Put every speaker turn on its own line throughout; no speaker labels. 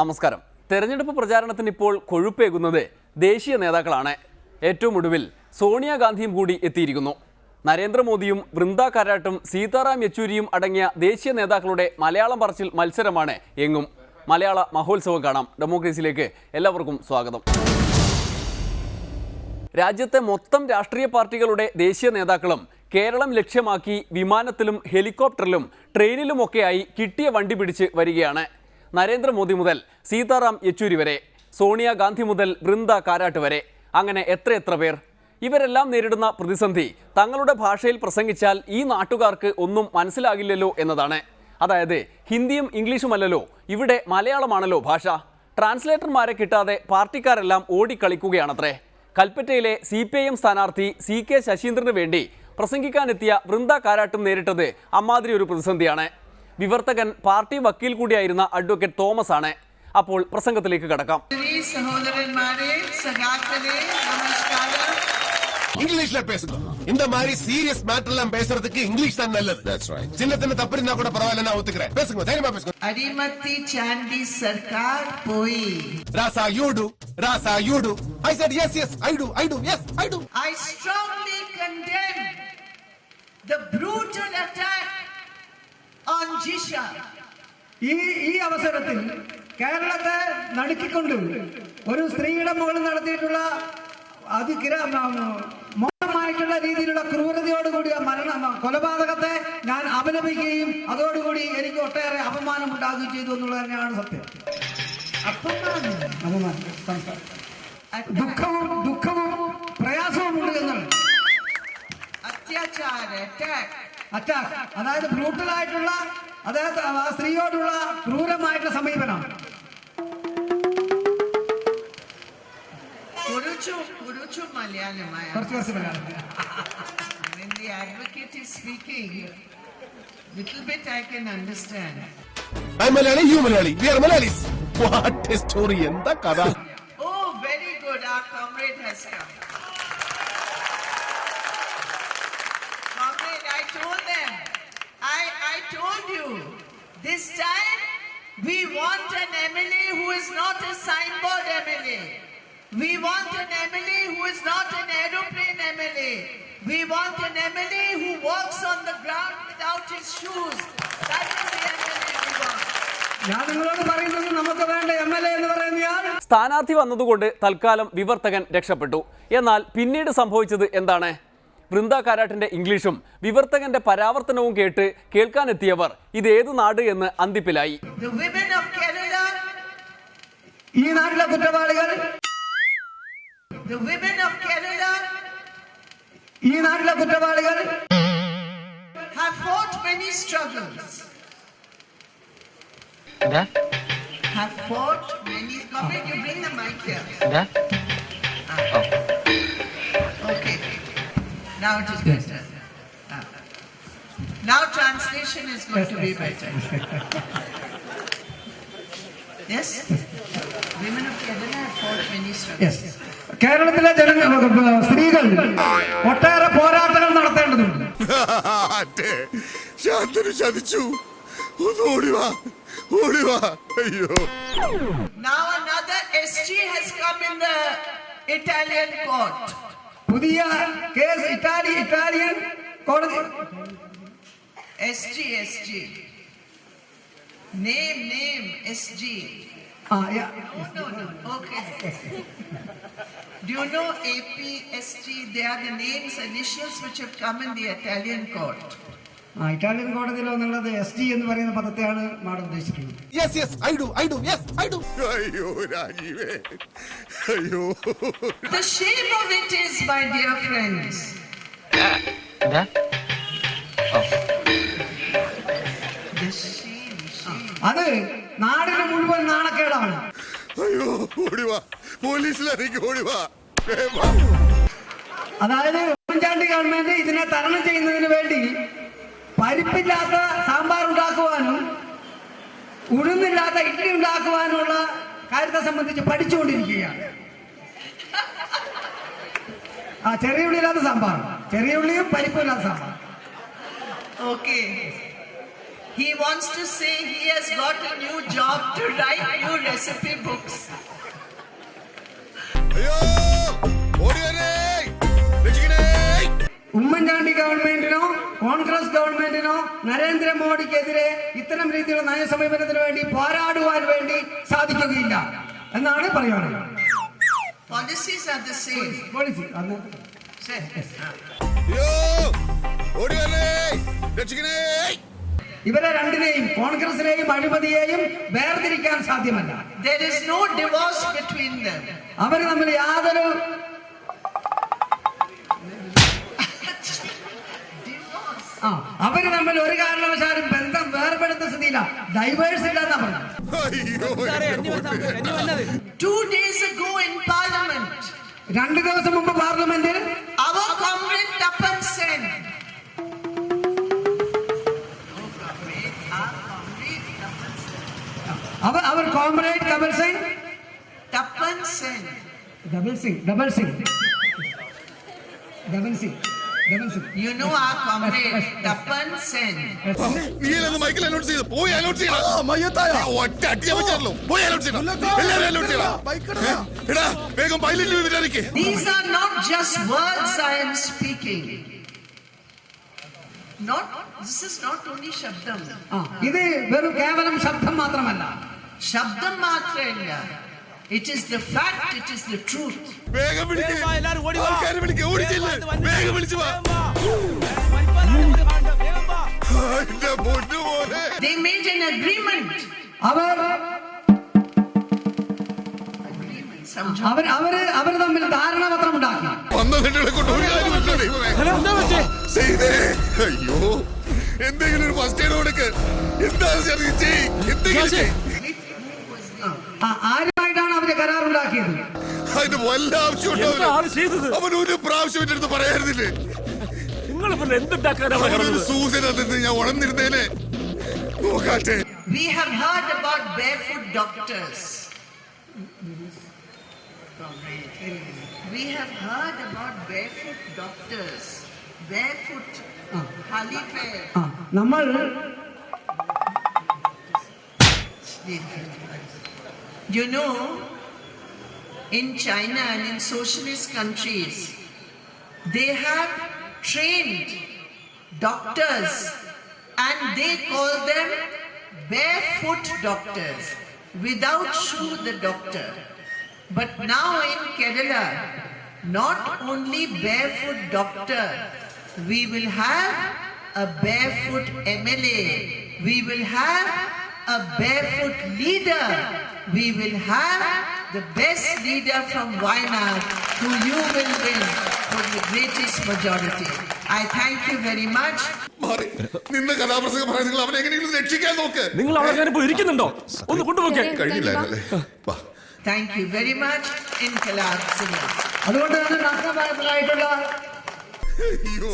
നമസ്കാരം. തെരഞ്ഞെടുപ്പ് പ്രചാരണത്തിന് ഇപ്പോൾ കൊഴുപ്പേകുന്നത് ദേശീയ നേതാക്കളാണ്. ഏറ്റവും ഒടുവിൽ സോണിയാഗാന്ധിയും കൂടി എത്തിയിരിക്കുന്നു. നരേന്ദ്രമോദിയും വൃന്ദ കാരാട്ടും സീതാറാം യെച്ചൂരിയും അടങ്ങിയ ദേശീയ നേതാക്കളുടെ മലയാളം പറച്ചിൽ മത്സരമാണ് എങ്ങും. മലയാള മഹോത്സവം കാണാം. ഡെമോക്രസിയിലേക്ക് എല്ലാവർക്കും സ്വാഗതം. രാജ്യത്തെ മൊത്തം രാഷ്ട്രീയ പാർട്ടികളുടെ ദേശീയ നേതാക്കളും കേരളം ലക്ഷ്യമാക്കി വിമാനത്തിലും ഹെലികോപ്റ്ററിലും ട്രെയിനിലുമൊക്കെയായി കിട്ടിയ വണ്ടി പിടിച്ച് വരികയാണ്. നരേന്ദ്രമോദി മുതൽ സീതാറാം യെച്ചൂരി വരെ, സോണിയാഗാന്ധി മുതൽ വൃന്ദ കാരാട്ട് വരെ, അങ്ങനെ എത്രയെത്ര പേർ. ഇവരെല്ലാം നേരിടുന്ന പ്രതിസന്ധി തങ്ങളുടെ ഭാഷയിൽ പ്രസംഗിച്ചാൽ ഈ നാട്ടുകാർക്ക് ഒന്നും മനസ്സിലാകില്ലല്ലോ എന്നതാണ്. അതായത് ഹിന്ദിയും ഇംഗ്ലീഷുമല്ലല്ലോ, ഇവിടെ മലയാളമാണല്ലോ ഭാഷ. ട്രാൻസ്ലേറ്റർമാരെ കിട്ടാതെ പാർട്ടിക്കാരെല്ലാം ഓടിക്കളിക്കുകയാണത്രേ. കൽപ്പറ്റയിലെ CPIM സ്ഥാനാർത്ഥി CK ശശീന്ദ്രന് വേണ്ടി പ്രസംഗിക്കാനെത്തിയ വൃന്ദ കാരാട്ടും നേരിട്ടത് അമ്മാതിരി ഒരു പ്രതിസന്ധിയാണ്. വിവർത്തകൻ പാർട്ടി വക്കീൽ കൂടിയായിരുന്ന അഡ്വക്കേറ്റ് തോമസ് ആണ്. അപ്പോൾ പ്രസംഗത്തിലേക്ക് കടക്കാം.
இங்கிலீஷ்ல பேசுங்க. இந்த மாதிரி சீரியஸ் மேட்டர் எல்லாம் பேசுறதுக்கு இங்கிலீஷ் தான் நல்லது. That's right. சின்னத்தின தப்பு இருந்தா கூட பரவாயில்லை, நான் ஒத்துக்கிறேன். பேசுங்க, தைரியமா பேசுங்க.
அடிமத்தி சாண்டி சர்க்கார் போய்.
ராசா you do. Rasa you do. I said yes, I do. Yes, I do.
I strongly condemn the brutal attack on Jisha.
ഈ അവസരത്തിൽ കേരളത്തെ നടുക്കിക്കൊണ്ട് ഒരു സ്ത്രീയുടെ മുകളിൽ നടത്തിയിട്ടുള്ള മോശമായിട്ടുള്ള രീതിയിലുള്ള ക്രൂരതയോടുകൂടി കൊലപാതകത്തെ ഞാൻ അപലപിക്കുകയും അതോടുകൂടി എനിക്ക് ഒട്ടേറെ അപമാനം ഉണ്ടാകുകയും ചെയ്തു എന്നുള്ളത് തന്നെയാണ് സത്യം. ദുഃഖവും പ്രയാസവും ഉണ്ട് എന്നാണ്. അറ്റാക്ക് അതായത് ബ്രൂട്ടലായിട്ടുള്ള, അതായത് ആ സ്ത്രീയോടുള്ള ക്രൂരമായിട്ടുള്ള സമീപനം.
When the advocate is speaking, little bit I can understand.
I'm Malayali, you Malayali. We are Malayalis. What a story, enda kada.
Oh, very good. Our comrade has come. Comrade, I told them. I told you. This time we want an MLA who is not a signboard MLA. We want an MLA who is not an aeroplane MLA. We want an MLA who walks on the ground without his shoes. That is the MLA we want.
ഞാൻ നിങ്ങളോട് പറയുന്നത് നമുക്ക് വേണ്ട MLA എന്ന് പറയുന്നയാൾ.
സ്ഥാനാർത്ഥി വന്നതുകൊണ്ട് തൽക്കാലം വിവർത്തകൻ രക്ഷപ്പെട്ടു. എന്നാൽ പിന്നീട് സംഭവിച്ചത് എന്താണ്? വൃന്ദ കാരാട്ടിന്റെ ഇംഗ്ലീഷും വിവർത്തകന്റെ പരാവർത്തനവും കേട്ട് കേൾക്കാനെത്തിയവർ ഇതേതു നാട് എന്ന് അന്തിപ്പിലായി.
The women of Kerala,
ഈ നാട്ടിലെ കുറ്റവാളികൾ,
the women of Kerala
ഈ നാട്ടിലെ കുറ്റവാളികൾ
have fought many struggles. Have fought many. Comrade, you bring the mic here. Okay. Now it is better. Now translation is going to be better. Yes? Women of Kerala have fought many struggles.
Yes. കേരളത്തിലെ സ്ത്രീകൾ ഒട്ടേറെ പോരാട്ടങ്ങൾ നടത്തേണ്ടതുണ്ട്.
ശാന്തനു ചതിച്ചു. ഒന്ന് ഓടിവാ. അയ്യോ.
Now another SG has come in the Italian court.
പുതിയ case Italian കോടതി.
SG. Name SG.
Yeah.
No. Okay. Do you know APSG? They are the names, initials which have come in the Italian court.
Italian കോടതിയിൽ എന്നുള്ളത് SG എന്ന് പറയുന്ന പദത്തെയാണ് madam ഉദ്ദേശിച്ചിട്ടുള്ളത്.
Yes, I do. Yes, I do. അയ്യോ രാജീവേ, അയ്യോ.
The shame of it is, my dear friends. The shame.
അത് നാടിന് മുഴുവൻ നാണക്കേടാണ്.
അയ്യോ ഓടിവാ, പോലീസിലേക്ക് ഓടിവാ.
അതായത് ഉമ്മൻചാണ്ടി ഗവൺമെന്റ് ഇതിനെ തരണം ചെയ്യുന്നതിന് വേണ്ടി പരിപ്പില്ലാത്ത സാമ്പാർ ഉണ്ടാക്കുവാനും ഉഴുന്നില്ലാത്ത ഇഡ്ഡലി ഉണ്ടാക്കുവാനുള്ള കാര്യത്തെ സംബന്ധിച്ച് പഠിച്ചുകൊണ്ടിരിക്കുകയാണ്. ചെറിയ ഉള്ളിയില്ലാത്ത സാമ്പാർ, ചെറിയ ഉള്ളിയും പരിപ്പും ഇല്ലാത്ത sambar.
Okay. He wants to say he has got a new job to write new recipe books.
അയ്യോ ഓടി വരണേ രക്ഷിക്കണേ
ഉമ്മൻചാണ്ടി ഗവൺമെന്റിനോ കോൺഗ്രസ് ഗവൺമെന്റിനോ നരേന്ദ്രമോദിക്കെതിരെ ഇത്തരം രീതിയിലുള്ള നയസമീപനത്തിന് വേണ്ടി പോരാടുവാൻ വേണ്ടി സാധിക്കുകയില്ല എന്നാണ് പറയാനുള്ളത്.
Policies are the same.
Policy
Say.
അയ്യോ ഓടി വരണേ രക്ഷിക്കണേ
ഇവരെ രണ്ടിനെയും കോൺഗ്രസിനെയും അഴിമതിയെയും വേർതിരിക്കാൻ സാധ്യമല്ല.
There is no divorce between them.
അവർ തമ്മിൽ യാതൊരു അവര് തമ്മിൽ ഒരു കാരണവശാലും ബന്ധം വേർപെടുത്ത സ്ഥിതിയില്ല. ഡൈവേഴ്സ് ഇല്ലെന്നാ പറഞ്ഞത്.
അയ്യോ
2 days ago in Parliament,
2 ദിവസം മുമ്പ് പാർലമെന്റിൽ
our comrade Tapan Sen,
അവർ comrade Kapil Singh
Tapan Sen, you know our comrade Tapan Sen.
നീലൊന്ന് മൈക്കിൽ അനൗൺസ് ചെയ്ത് പോയി അനൗൺസ് ചെയ്യണം ഒറ്റ അടിയാ വെച്ചാലോ പോയി അനൗൺസ് ചെയ്യണം എല്ലാവരും അനൗൺസ് ചെയ്യണം എടാ വേഗം pilot വിചാരിക്കേ
These are not just words I am speaking. This is not only Shabdam.
ഇത് വെറും കേവലം ശബ്ദം മാത്രമല്ല.
Shabdam മാത്രമല്ല. It is the fact, it is the truth.
വേഗം വിളിക്ക് ആൾക്കാരെ വിളിക്ക് ഓടിച്ചില്ല വേഗം വിളിച്ചു വാ എന്റെ പൊന്നു പോലെ
They made an agreement.
അവർ തമ്മിൽ ധാരണാപത്രം ഉണ്ടാക്കി.
വന്നതിന്റെ കൊണ്ട് ഒരു കാര്യമില്ല ദൈവമേ ചെയ്തേ അയ്യോ എന്തെങ്കിലും ഒരു ഫസ്റ്റ് എയ്ഡ് കൊടുക്ക് എന്താണ് എന്തെങ്കിലും
ആരുമായിട്ടാണ് അവര് കരാറുണ്ടാക്കിയത്?
അതിന് വല്ല ആവശ്യമുണ്ടോ അവൻ ഒരു പ്രാവശ്യം എന്റെ അടുത്ത് പറയായിരുന്നില്ലേ അവനൊരു സൂചന തന്നിട്ട് ഞാൻ ഉണർന്നിരുന്നേനെ നോക്കാട്ടെ
We have heard about barefoot doctors. We have heard about barefoot doctors. Barefoot. Khali pair.
നമ്മൾ
You know, in China and in socialist countries, they have trained doctors and they call them barefoot doctors, without shoe the doctor. But now in Kerala, not only barefoot doctor, we will have a barefoot MLA, we will have a barefoot leader, we will have the best leader from Wayanad who you will win for the greatest majority. I thank you very much.
മാറി നിന്ന് കഥാപ്രസംഗം പറയാൻ നിങ്ങൾ അവനെ എങ്ങനെയെങ്കിലും രക്ഷിക്കാൻ നോക്ക്
നിങ്ങൾ അവിടെ ഇരിക്കുന്നുണ്ടോ ഒന്ന് കൊണ്ടുപോകേ
കഴിഞ്ഞില്ലായിരുന്നല്ലേ വാ
Thank you very much. Inqilab Zindabad.
അതുകൊണ്ട് തന്നെ നഷ്ടമായിട്ടുള്ള
അയ്യോ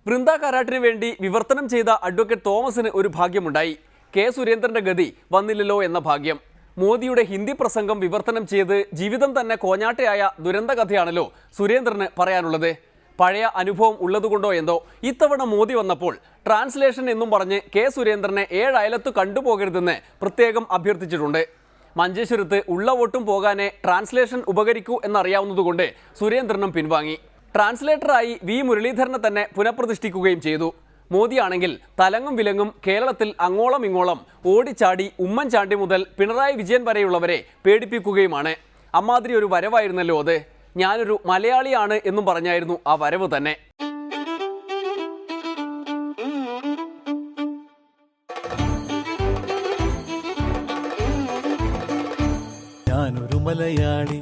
വൃന്ദ കാരാട്ടിന് വേണ്ടി വിവർത്തനം ചെയ്ത അഡ്വക്കേറ്റ് തോമസിന് ഒരു ഭാഗ്യമുണ്ടായി. കെ സുരേന്ദ്രന്റെ ഗതി വന്നില്ലല്ലോ എന്ന ഭാഗ്യം. മോദിയുടെ ഹിന്ദി പ്രസംഗം വിവർത്തനം ചെയ്ത് ജീവിതം തന്നെ കോഞ്ഞാട്ടയായ ദുരന്ത കഥയാണല്ലോ സുരേന്ദ്രന് പറയാനുള്ളത്. പഴയ അനുഭവം ഉള്ളതുകൊണ്ടോ എന്തോ ഇത്തവണ മോദി വന്നപ്പോൾ ട്രാൻസ്ലേഷൻ എന്നും പറഞ്ഞ് കെ സുരേന്ദ്രനെ 7 അയലത്ത് കണ്ടുപോകരുതെന്ന് പ്രത്യേകം അഭ്യർത്ഥിച്ചിട്ടുണ്ട്. മഞ്ചേശ്വരത്ത് ഉള്ള വോട്ടും പോകാനേ ട്രാൻസ്ലേഷൻ ഉപകരിക്കൂ എന്നറിയാവുന്നതുകൊണ്ട് സുരേന്ദ്രനും പിൻവാങ്ങി. ട്രാൻസ്ലേറ്ററായി വി മുരളീധരനെ തന്നെ പുനഃപ്രതിഷ്ഠിക്കുകയും ചെയ്തു. മോദിയാണെങ്കിൽ തലങ്ങും വിലങ്ങും കേരളത്തിൽ അങ്ങോളം ഇങ്ങോളം ഓടിച്ചാടി ഉമ്മൻചാണ്ടി മുതൽ പിണറായി വിജയൻ വരെയുള്ളവരെ പേടിപ്പിക്കുകയുമാണ്. അമ്മാതിരി ഒരു വരവായിരുന്നല്ലോ അത്. ഞാനൊരു മലയാളിയാണ് എന്നും പറഞ്ഞായിരുന്നു ആ വരവ് തന്നെ.
ഞാനൊരു മലയാളി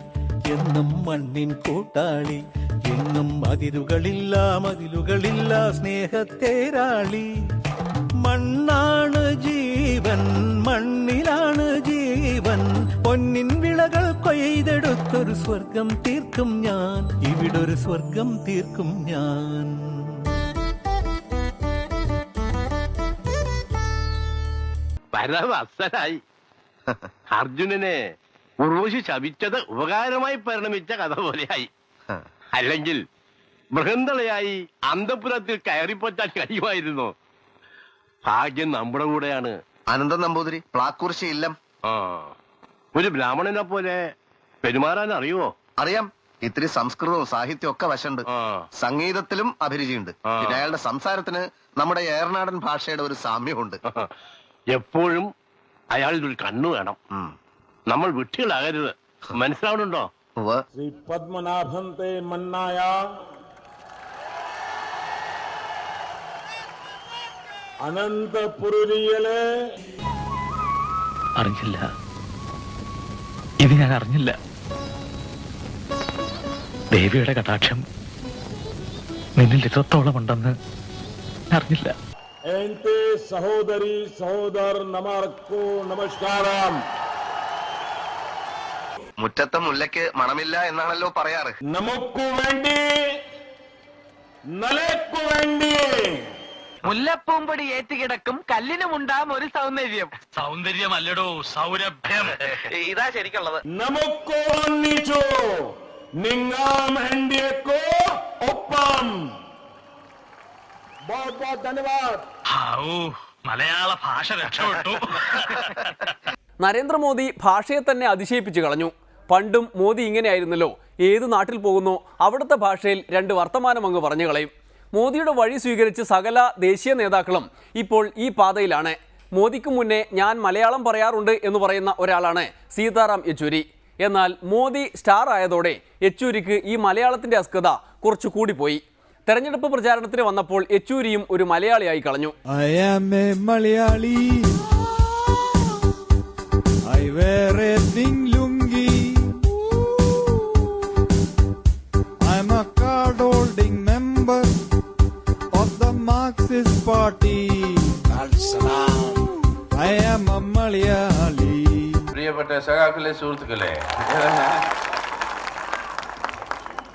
എന്നും മണ്ണിൻ കൂട്ടാളി എന്നും മതിലുകളില്ല സ്നേഹത്തേരാളി മണ്ണാണ് ജീവൻ മണ്ണിലാണ് ജീവൻ പൊന്നിൻ വിളകൾ കൊയ്തെടുത്തൊരു സ്വർഗം തീർക്കും ഞാൻ ഇവിടൊരു സ്വർഗം തീർക്കും ഞാൻ
പരമഅസലായി അർജുനനെ ഉർവശി ശപിച്ചത് ഉപകാരമായി പരിണമിച്ച കഥ പോലെയായി. അല്ലെങ്കിൽ ബൃഹന്തളയായി അന്തപുരത്തിൽ കയറിപ്പറ്റാൻ കഴിയുമായിരുന്നു. ഭാഗ്യം നമ്മുടെ കൂടെയാണ്.
അനന്തൻ നമ്പൂതിരി, പ്ലാക്കുറിശി ഇല്ലം.
ആ, ഒരു ബ്രാഹ്മണനെ പോലെ പെരുമാറാൻ അറിയുമോ?
അറിയാം. ഇത്തിരി സംസ്കൃതവും സാഹിത്യവും ഒക്കെ വശമുണ്ട്.
ആ.
സംഗീതത്തിലും അഭിരുചിയുണ്ട്.
ആ.
പിന്നെ അയാളുടെ സംസാരത്തിന് നമ്മുടെ ഏറനാടൻ ഭാഷയുടെ ഒരു സാമ്യമുണ്ട്.
എപ്പോഴും അയാളുടെ ഒരു കണ്ണു വേണം.
ഉം.
നമ്മൾ വിട്ടികളാകരുത്. മനസ്സിലാവുന്നുണ്ടോ?
ഉവ്വ്.
ശ്രീ പത്മനാഭന്തെ മന്നായ അനന്തപുരിയിലെ
അറിഞ്ഞില്ല, ഇത് ഞാൻ അറിഞ്ഞില്ല. ദേവിയുടെ കടാക്ഷം നിന്നിൽ ഇത്രത്തോളം ഉണ്ടെന്ന് അറിഞ്ഞില്ല.
എന്റെ സഹോദരി സഹോദർ നമർക്കു നമസ്കാരം.
മുറ്റത്തെ മുല്ലയ്ക്ക് മണമില്ല എന്നാണല്ലോ പറയാറ്.
നമുക്കു വേണ്ടി നലക്കു വേണ്ടി
മുല്ലപ്പൂമ്പൊടി ഏറ്റുകിടക്കും കല്ലിനുമുണ്ടാം ഒരു സൗന്ദര്യം. സൗന്ദര്യമല്ലടോ, സൗരഭ്യം. ഇതാ ശരിക്കുള്ളത്.
നമുക്ക് ഒന്നിച്ചു നിങ്ങൾ വേണ്ടിയേക്കോ ഒപ്പം. बहुत बहुत धन्यवाद.
മലയാള ഭാഷ രക്ഷപ്പെട്ടു.
നരേന്ദ്രമോദി ഭാഷയെ തന്നെ അതിശയിപ്പിച്ചു കളഞ്ഞു. പണ്ടും മോദി ഇങ്ങനെയായിരുന്നല്ലോ, ഏത് നാട്ടിൽ പോകുന്നോ അവിടുത്തെ ഭാഷയിൽ 2 വർത്തമാനം അങ്ങ് പറഞ്ഞു കളയും. മോദിയുടെ വഴി സ്വീകരിച്ച് സകല ദേശീയ നേതാക്കളും ഇപ്പോൾ ഈ പാതയിലാണ്. മോദിക്ക് മുന്നേ ഞാൻ മലയാളം പറയാറുണ്ട് എന്ന് പറയുന്ന ഒരാളാണ് സീതാറാം യെച്ചൂരി. എന്നാൽ മോദി സ്റ്റാർ ആയതോടെ യെച്ചൂരിക്ക് ഈ മലയാളത്തിൻ്റെ അസ്കത കുറച്ചു കൂടിപ്പോയി. തെരഞ്ഞെടുപ്പ് പ്രചാരണത്തിന് വന്നപ്പോൾ യെച്ചൂരിയും ഒരു മലയാളിയായി കളഞ്ഞു.
I am a Malayali. I wear a pink lungi. I'm a card holding member of the Marxist Party. I am a Malayali.
പ്രിയപ്പെട്ട സഖാക്കളെ, സുഹൃത്തുക്കളെ,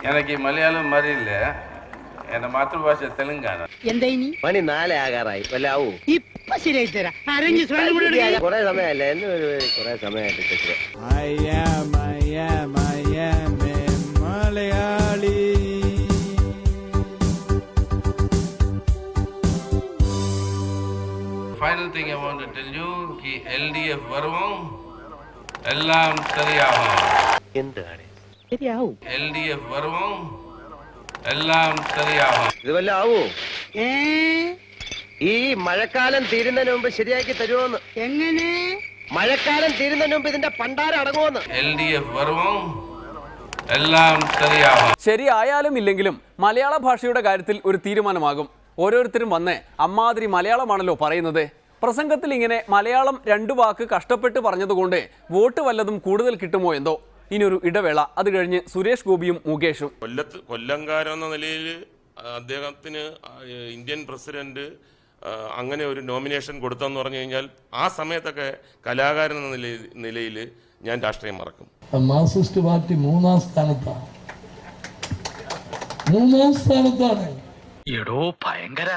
എനിക്ക് മലയാളം അറിയില്ല. എന്റെ മാതൃഭാഷ തെലുങ്കാന.
മണി 4 ആകാറായി. വല്ലാവൂ കുറെ സമയമല്ലേ, കുറെ സമയമായിട്ട്.
I am a Malayali.
Final thing I want to tell you കി LDF വരും എല്ലാം ശരിയാവും.
എന്താണ്
LDF വരും എല്ലാം ശരിയാവും.
ഇത് വല്ല ആവൂ? ഈ മഴക്കാലം തീരുന്നതിന് മുമ്പ് ശരിയാക്കി തരുമോന്ന്? എങ്ങനെ? മഴക്കാലം തീരുന്നതിന് മുമ്പ് ഇതിന്റെ പണ്ടാരം അടങ്ങുമെന്ന്.
LDF വരും എല്ലാം ശരിയാവും.
ശരിയായാലും ഇല്ലെങ്കിലും മലയാള ഭാഷയുടെ കാര്യത്തിൽ ഒരു തീരുമാനമാകും. ഓരോരുത്തരും വന്ന് അമ്മാതിരി മലയാളമാണല്ലോ പറയുന്നത്. പ്രസംഗത്തിൽ ഇങ്ങനെ മലയാളം 2 വാക്ക് കഷ്ടപ്പെട്ട് പറഞ്ഞതുകൊണ്ട് വോട്ട് വല്ലതും കൂടുതൽ കിട്ടുമോ എന്തോ. ഇനിയൊരു ഇടവേള, അത് കഴിഞ്ഞ് സുരേഷ് ഗോപിയും മുകേഷും.
കൊല്ലംകാരെന്ന നിലയിൽ അദ്ദേഹത്തിന് ഇന്ത്യൻ പ്രസിഡന്റ് അങ്ങനെ ഒരു നോമിനേഷൻ കൊടുത്തെന്ന് പറഞ്ഞു കഴിഞ്ഞാൽ ആ സമയത്തൊക്കെ കലാകാരൻ എന്ന നിലയിൽ ഞാൻ രാഷ്ട്രീയം മറക്കും.
മാർക്സിസ്റ്റ് പാർട്ടി 3-ാം സ്ഥാനത്താണ്.
എടോ ഭയങ്കര